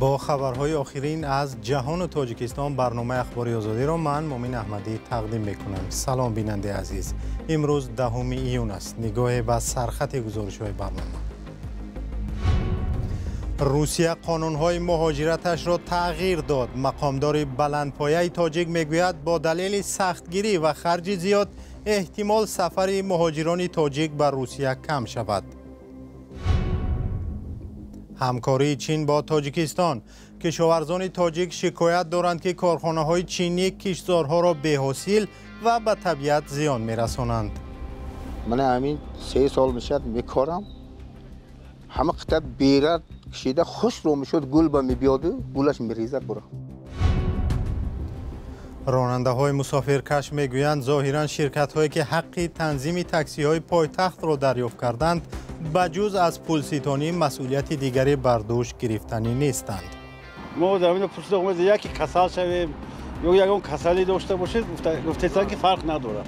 با خبرهای آخرین از جهان و تاجیکستان برنامه اخباری آزادی را من مومن احمدی تقدیم میکنم. سلام بیننده عزیز، امروز 10 ایون است. نگاه به سرخط گزارش‌های برنامه. روسیه قانون‌های مهاجرتش را تغییر داد. مقامدار بلندپایه تاجیک میگوید با دلیل سختگیری و خرج زیاد احتمال سفر مهاجران تاجیک به روسیه کم شود. همکاری چین با تاجیکستان. کشاورزان تاجیک شکایت دارند که کارخانه‌های چینی کشتزارها را بی‌حاصل و به طبیعت زیان می‌رسانند. من همین 3 سال میشه میکارم. همه قطعه بیره کشیده خوش رو میشد، گل به میبیاده، گلش میریزد برا. راننده های مسافرکش میگویند ظاهرا شرکت هایی که حق تنظیم تاکسی های پایتخت را دریافت کردند بجز از پولسیتانی مسئولیت دیگری بر دوش گرفتنی نیستند. ما در این پرسیده اومد یکی کسل شویم یا یکون کسلی داشته باشید گفتید که فرق نداره.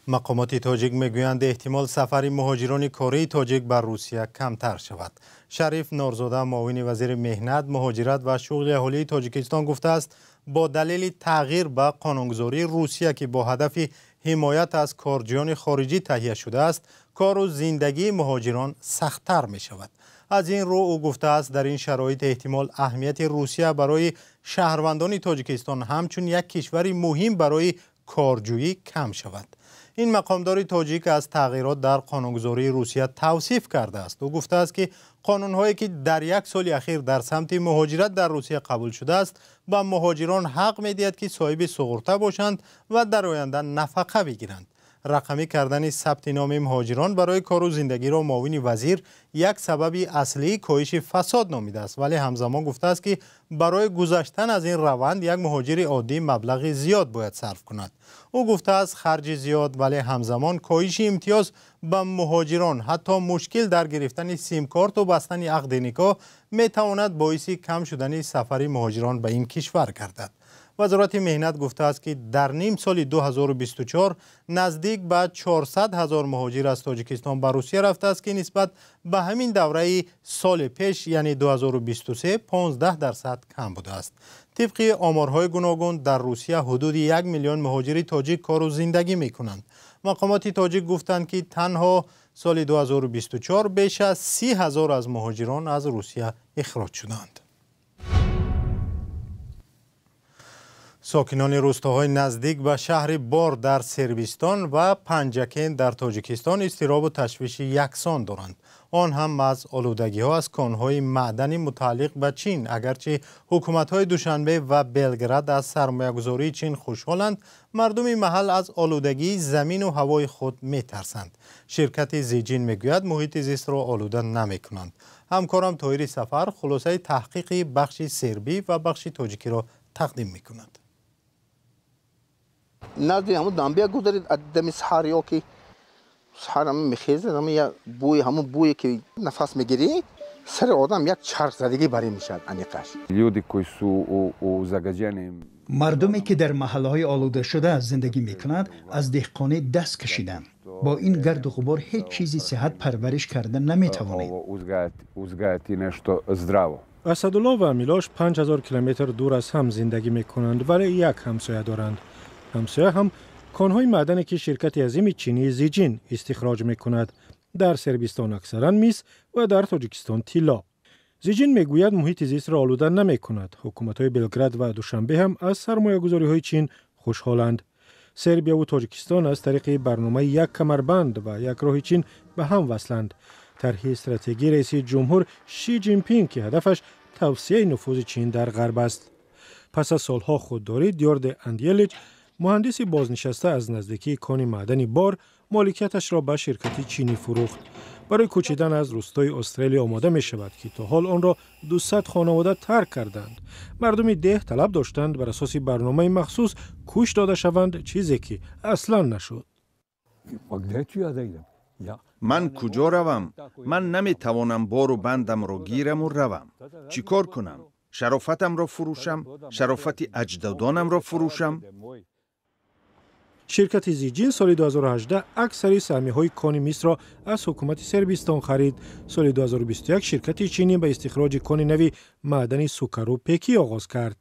مقامات تاجیک میگویند احتمال سفر مهاجران کاری تاجیک بر روسیه کمتر شود. شریف نورزاده معاون وزیر مهنت، مهاجرت و شغل اهالی تاجیکستان گفته است با دلیل تغییر به قانونگذاری روسیه که با هدف حمایت از کارجویان خارجی تهیه شده است، کار و زندگی مهاجران سخت‌تر می شود. از این رو او گفته است در این شرایط احتمال اهمیت روسیه برای شهروندان تاجیکستان همچون یک کشور مهم برای کارجویی کم شود. این مقامدار تاجیک از تغییرات در قانونگذاری روسیه توصیف کرده است. او گفته است که قانون‌هایی که در 1 سال اخیر در سمت مهاجرت در روسیه قبول شده است به مهاجران حق می‌دهد که صاحب سغرته باشند و در آینده نفقه بگیرند. رقمی کردن ثبت نام مهاجران برای کار و زندگی را معاون وزیر یک سبب اصلی کاهش فساد نامیده است، ولی همزمان گفته است که برای گذشتن از این روند یک مهاجر عادی مبلغ زیاد باید صرف کند. او گفته است خرج زیاد ولی همزمان کاهش امتیاز به مهاجران حتی مشکل در گرفتن سیم کارت و بستن عقد نکاح می تواند باعث کم شدن سفر مهاجران به این کشور گردد. وزارت مهنت گفته است که در نیم سال 2024 نزدیک به 400,000 مهاجر از تاجیکستان به روسیه رفته است که نسبت به همین دوره سال پیش یعنی 2023 15% کم بوده است. طبق آمارهای گوناگون در روسیه حدود 1 میلیون مهاجر تاجیک کار و زندگی می کنند. مقامات تاجیک گفتند که تنها سال 2024 بیش از 30,000 از مهاجران از روسیه اخراج شدند. ساکنان روستاهای نزدیک به شهر بار در سربستان و پنجکین در تاجیکستان اضطراب و تشویش یکسان دارند. آن هم از آلودگی‌ها از کان‌های معدنی متعلق به چین. اگرچه حکومت‌های دوشنبه و بلگراد از سرمایه‌گذاری چین خوشحالند، مردم محل از آلودگی زمین و هوای خود می‌ترسند. شرکت زیجین میگوید محیط زیست را آلوده نمی‌کنند. همکارم طاهر سفر خلاصه تحقیق بخش سربی و بخش تاجیکی را تقدیم می‌کند. نزدی همون دنبیا گذارید ادمی سحریا که سحر هم میخیزه همون بوی که نفس میگیری سر آدم یک چرخ زدگی برای میشد انیقش. مردمی که در محلهای آلوده شده زندگی میکنند از دهقانی دست کشیدند. با این گرد و غبار هیچ چیزی صحت پرورش کردن نمیتوانید. اسدالله و میلاش 5000 کیلومتر دور از هم زندگی میکنند ولی یک همسایه دارند. همسایه هم کانهای معدنی که شرکت عظیم چینی زیجین استخراج میکند. در سربستان اکثرا میس و در تاجیکستان طلا. زیجین میگوید محیط زیست را آلوده نمیکند. حکومت‌های بلگراد و دوشنبه هم از سرمایه‌گذاری‌های چین خوشحالند. سربیا و تاجیکستان از طریق برنامه یک کمربند و یک راه چین به هم وصلند. طرح استراتژی رئیس جمهور شی جین پینگ که هدفش توسعه نفوذ چین در غرب است. پس از سالها خودداری دیارد اندیلیچ مهندس بازنشسته از نزدیکی کان معدنی بار مالکیتش را به شرکتی چینی فروخت. برای کوچیدن از روستای استرالیا آماده می شود که تا حال آن را 200 خانواده ترک کردند. مردم ده طلب داشتند بر اساس برنامه مخصوص کوش داده شوند، چیزی که اصلا نشد. من کجا روم؟ من نمی توانم بار و بندم را گیرم و روم. چی کار کنم؟ شرافتم را فروشم؟ شرافت اجدادانم را فروشم؟ شرکت زیجین سال 2018 اکثر سهمیه‌های کان مصر را از حکومت صربستان خرید. سال 2021 شرکت چینی به استخراج کان نوی معدن سوکرو پکی آغاز کرد.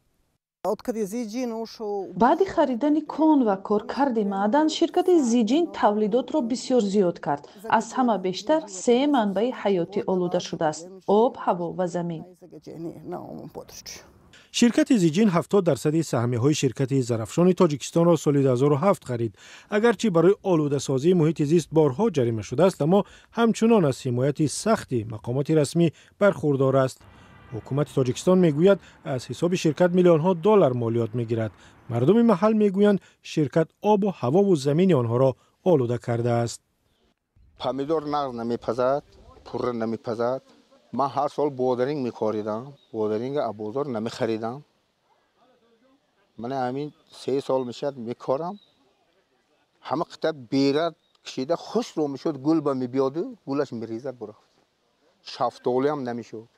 баъди харидани кон ва коркарди маъдан ширкати зиҷин тавлидотро бисёр зиёд кард. аз ҳама бештар се манбаи ҳаётӣ олуда шудааст: об, ҳаво ва замин. شرکت زیجین 70% سهمیه‌های شرکت زرافشان تاجیکستان را سال 2007 خرید. اگرچه برای آلوده‌سازی محیط زیست بارها جریمه شده است، اما همچنان از حمایت سختی مقامات رسمی برخوردار است. حکومت تاجیکستان میگوید از حساب شرکت میلیون‌ها دلار مالیات میگیرد. مردم محل میگویند شرکت آب و هوا و زمین آنها را آلوده کرده است. پامیدور نقد نمیپزد، پوره نمیپزد. من هر سال بودرینگ میخوریدم، بودرینگ ابوزار نمیخریدم. من همین 3 سال میشد میکارم. همه قطعه بیرد کشیده خوش رو میشد، گل به میبیاده، گلش میریزد برخت. شفتولی هم نمیشد.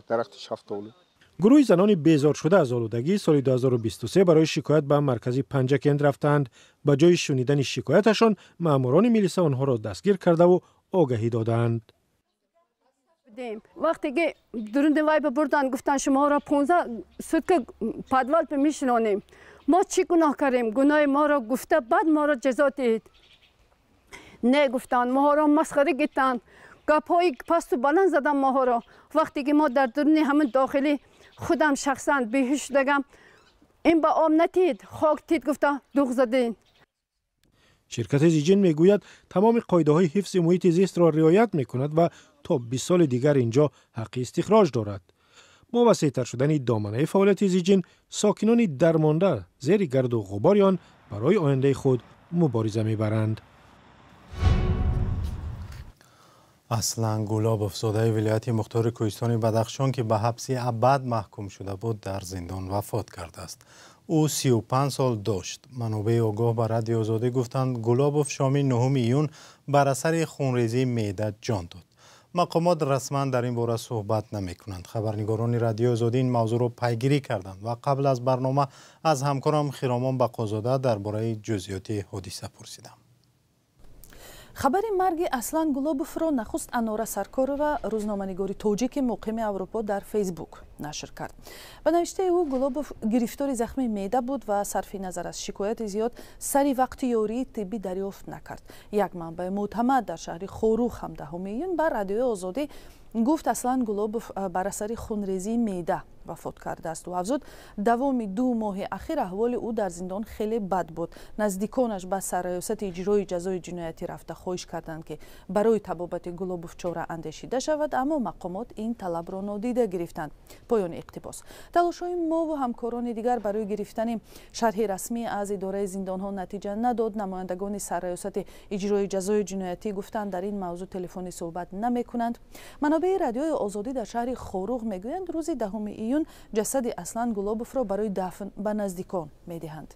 درخت شفتولی. گروه زنان بیزار شده از آلودگی سال 2023 برای شکایت به مرکز پنجکند رفتند. به جای شنیدن شکایتشان ماموران میلیسه آنها را دستگیر کرده و آگهی دادند. وقتی که درون وای بردن گفتن شما را 15 سوتک پادوال به میشنانیم. ما چی گناه کردیم؟ گناه ما را گفته بعد ما را جزا دهید. نه گفتن، ما را مسخره گفتن. گپای پست و بلند زدم ما را. وقتی که ما در درون همون داخلی خودم شخصا بیهوش شدم، این با آب نتید، خاک تید گفته دوغ زدین. شرکت زیجین میگوید تمام قاعده های حفظ محیط زیست را رعایت میکند و تا 20 سال دیگر اینجا حق استخراج دارد. با وسیع‌تر شدن دامنه فعالیت زیجین، ساکنان درمانده زیر گرد و غبار آن برای آینده خود مبارزه میبرند. اصلان گلاب افزاده ولایت مختار کوهستان بدخشان که به حبس ابد محکوم شده بود در زندان وفات کرده است. او 35 سال داشت. منابع آگاه به رادیو آزادی گفتند گلابوف شامی 9 ایون بر اثر خونریزی معده جان داد. مقامات رسما در این باره صحبت نمی کنند. خبرنگاران رادیو آزادی این موضوع را پیگیری کردند و قبل از برنامه از همکارم خیرامان بقازاده درباره جزئیات حادثه پرسیدم. خبر مرگ اصلان گلابوف را نخست انوره سرکارова روزنامه‌نگاری توجیک مقیم اروپا در فیسبوک نشر کرد. به نوشته او گلابوف گرفتار زخم معده بود و صرف نظر از شکایت زیاد سری وقت یاری طبی دریافت نکرد. یک منبع معتمد در شهر خوروخ هم 10 میلیون بر رادیو آزادی گفت اصلان گلابوف بر اثر خونریزی معده وفات کرده است و افزود دوام 2 ماه اخیر احوال او در زندان خیلی بد بود. نزدیکانش به سرریاست اجرای جزای جنایتی رفته خواهش کردند که برای تبابت گلابوف چاره اندیشیده شود، اما مقامات این طلب را نادیده گرفتند. پایان اقتباس. تلاش‌های ما و همکاران دیگر برای گرفتن شرح رسمی از اداره زندان‌ها نتیجه نداد. نمایندگان سرریاست اجرای جزای جنایتی گفتند در این موضوع تلفنی صحبت نمی‌کنند. منابع رادیوی آزادی در شهر خوروغ میگویند روز 10 ایون جسد اصلان گلابوف را برای دفن به نزدیکان میدهند.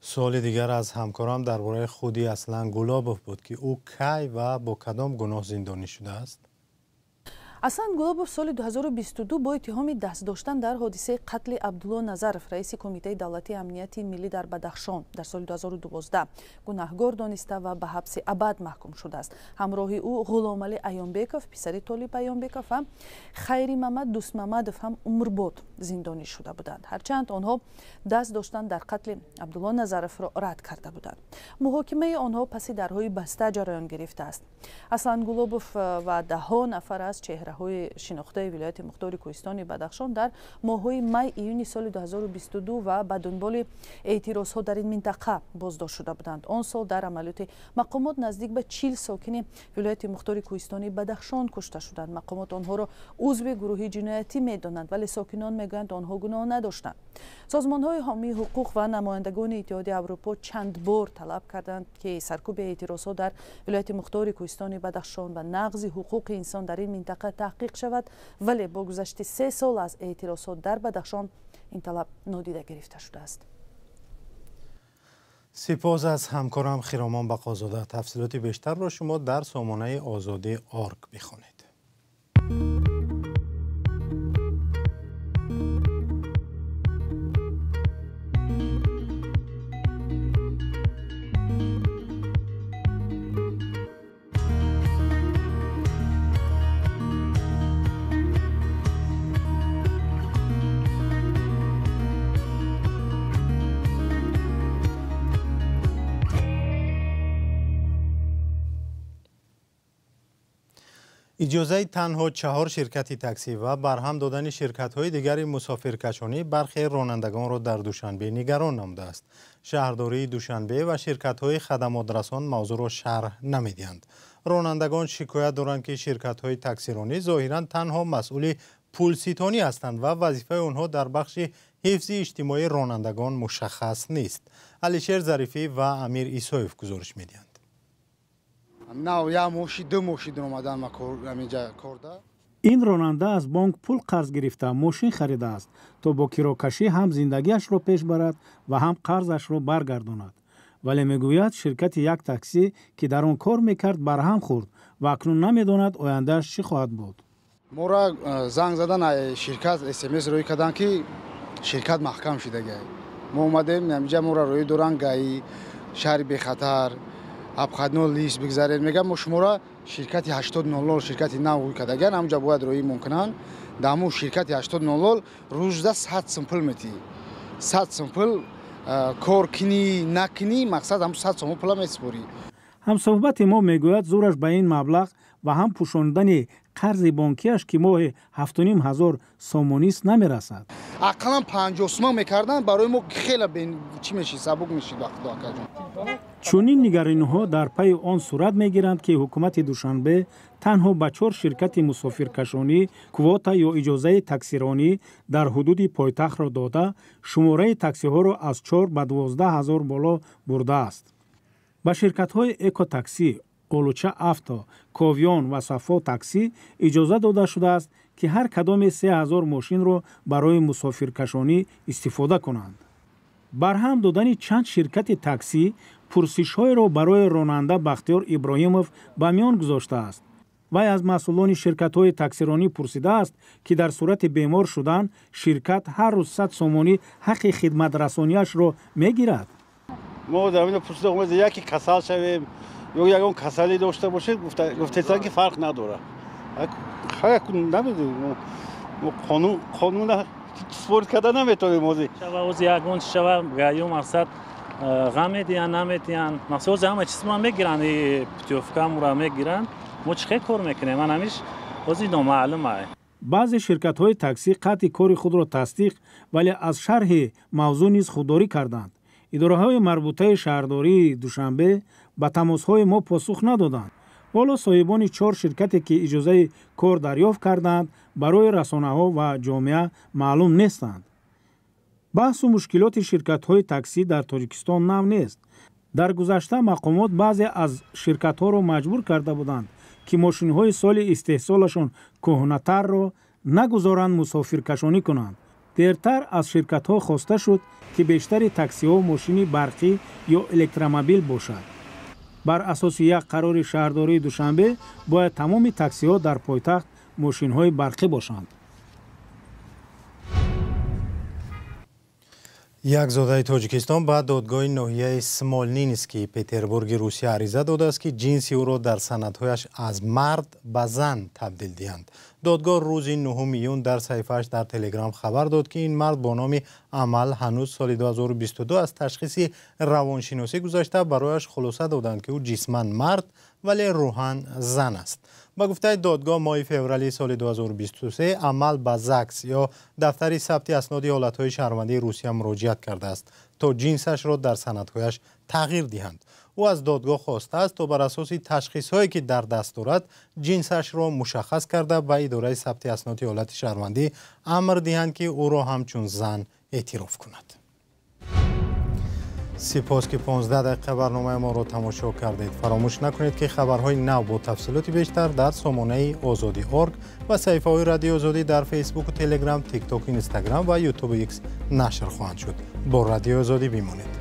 سوال دیگر از همکارم درباره خودی اصلان گلابوف بود که او کی و با کدام گناه زندانی شده است. اصلان گلابوف سال 2022 با اتهام دست داشتن در حادثه قتل عبدالله نظرف رئیس کمیته دولتی امنیتی ملی در بدخشان در سال 2012 گناهکار دانسته و به حبس ابد محکوم شده است. همراه او غلامعلی ایانبکوف پسر طالب ایانبکوف هم خیری محمد دوست محمدوف هم عمرباد زندانی شده بودند، هرچند آنها دست داشتن در قتل عبدالله نظرف را رد کرده بودند. محاکمه آنها پس درهای بسته جریان گرفته است. اصلان گلابوف و 10 نفر از چهره های شناخته ولایت مختار کوهستان بدخشان در ماه‌های می ایون سال 2022 و به دنبال اعتراض‌ها در این منطقه بازداشت شده بودند. آن سال در عملیات مقامات نزدیک به 40 ساکن ولایت مختار کوهستان بدخشان کشته شدند. مقامات آنها را عضو گروه جنایتی می‌دانند ولی ساکنان میگویند آنها گناه نداشتند. سازمان‌های حامی حقوق و نمایندگان اتحادیه اروپا چند بار طلب کردند که سرکوب اعتراضات در ولایت مختار کوهستان بدخشان و نقض حقوق انسان در این منطقه تحقیق شود، ولی با گذشت 3 سال از اعتراضات در بدخشان این طلب نادیده گرفته شده است. سپاس از همکارم خیرامان بقازاده. تفصیلات بیشتر را شما در سامانه آزادی آرک بخوانید. اجازه تنها 4 شرکت تاکسی و برهم دادن شرکت‌های دیگر مسافرکشانی برخی رانندگان را در دوشنبه نگران نموده است. شهرداری دوشنبه و شرکت‌های خدمات رسان موضوع را شرح نمی‌دهند. رانندگان شکایت دارند که شرکت‌های تاکسیرانی ظاهراً تنها مسئول پول‌ستانی هستند و وظیفه آنها در بخش حفظ اجتماعی رانندگان مشخص نیست. علیشیر ظریفی و امیر عیسایف گزارش می‌دهند. این راننده از بانک پول قرض گرفته ماشین خریده است تا با کراکشی هم زندگیش را پیش برد و هم قرضش را برگرداند. ولی میگوید شرکت یک تاکسی که در آن کار میکرد برهم خورد و اکنون نمیداند آیندهش چی خواهد بود. ما را زنگ زدن شرکت SMS روی کردن که شرکت محکم شده گه. ما اومدیم اینجا ما را روی دوران گاهی شهر بی خطر ابخدنو لیست بگذارید. میگم ما شما را شرکت 8000 شرکت نو کرده گن همونجا باید روی ممکنن دامو شرکت 8000 روزدا 100 سمپل میتی 100 سمپل کار کنی نکنی مقصد هم 100 سمپل میسپوری. هم صحبت ما میگوید زورش به این مبلغ و هم پوشاندن قرض بانکیش که ماه 7500 سومونی است نمیرسد. اقلا 50 سوم میکردن برای ما خیلی چی میشی سبک میشی وقت داکجون. چونین نگرانی‌ها در پی آن صورت میگیرند که حکومت دوشنبه تنها به 4 شرکت مسافرکشانی کواتا یا اجازه تاکسیرانی در حدود پایتخت را داده شماره تاکسی ها را از 4 به 12000 بالا برده است. به شرکت های اکو تاکسی، اولوچه افتا، کاویان و صفا تاکسی اجازه داده شده است که هر کدام 3000 ماشین را برای مسافرکشانی استفاده کنند. برهم دادن چند شرکت تاکسی پرسش‌های را برای راننده بختیار ابراهیموف به میان گذاشته است. وی از مسئولان شرکت‌های تاکسیرانی پرسیده است که در صورت بیمار شدن شرکت هر روز 100 سومانی حق خدمت رسانیش را میگیرد. ما در این پرسیدم یکی کسل شویم یا یگان کسلی داشته باشید گفته که فرق نداره. خیلی نمیدونیم قانون سپورت کرده نمیتونیم موزی. شواز یگان شوا گایم مقصد غم دیان نمیتیان مخصوص همه چیز ما میگیرن پتیوفکام را میگیرن ما چه کار میکنیم من همیش وزی نامعلومه. بعضی شرکت‌های تاکسی قطع کار خود را تصدیق ولی از شرح موضوع نیز خودداری کردند. اداره‌های مربوطه شهرداری دوشنبه به تماس‌های ما پاسخ ندادند. حالا صاحبان 4 شرکتی که اجازه کار دریافت کردند برای رسانه‌ها و جامعه معلوم نیستند. بحث و مشکلات شرکت‌های تاکسی در تاجیکستان نو نیست. در گذشته مقامات بعضی از شرکت‌ها را مجبور کرده بودند که ماشین‌های سال استحصالشان کهنه‌تر را نگذارند مسافرکشانی کنند. دیرتر از شرکت‌ها خواسته شد که بیشتر تاکسی‌ها ماشین برقی یا الکترومبیل باشد. بر اساس یک قرار شهرداری دوشنبه باید تمام تاکسی‌ها در پایتخت ماشین‌های برقی باشند. یک زاده تاجیکستان به دادگاه ناحیه سمولنینسکی پتربورگ روسیه عریضه داده است که جنس او را در سندهایش از مرد به زن تبدیل دهند. دادگاه روز 9 میون در صحیفه‌اش در تلگرام خبر داد که این مرد با نام عمل هنوز سال 2022 از تشخیص روانشناسی گذشته برایش خلاصه دادند که او جسماً مرد ولی روحاً زن است. با گفته دادگاه ماه فوریه سال 2023 عمل به زکس یا دفتر ثبت اسناد حالت‌های شهروندی روسیه مراجعت کرده است تا جنسش را در سندهایش تغییر دهند. او از دادگاه خواسته است تا بر اساس تشخیص‌هایی که در دست دارد جنسش را مشخص کرده به اداره ثبت اسناد حالت شهروندی امر دهند که او را همچون زن اعتراف کند. سپاس که 15 دقیقه برنامه ما را تماشا کردید. فراموش نکنید که خبرهای نو با تفصیلات بیشتر در سامانه آزادی.org و صفحه‌های رادیو آزادی در فیسبوک و تلگرام، تیک تاک، اینستاگرام و یوتیوب ایکس نشر خواهند شد. با رادیو آزادی بمانید.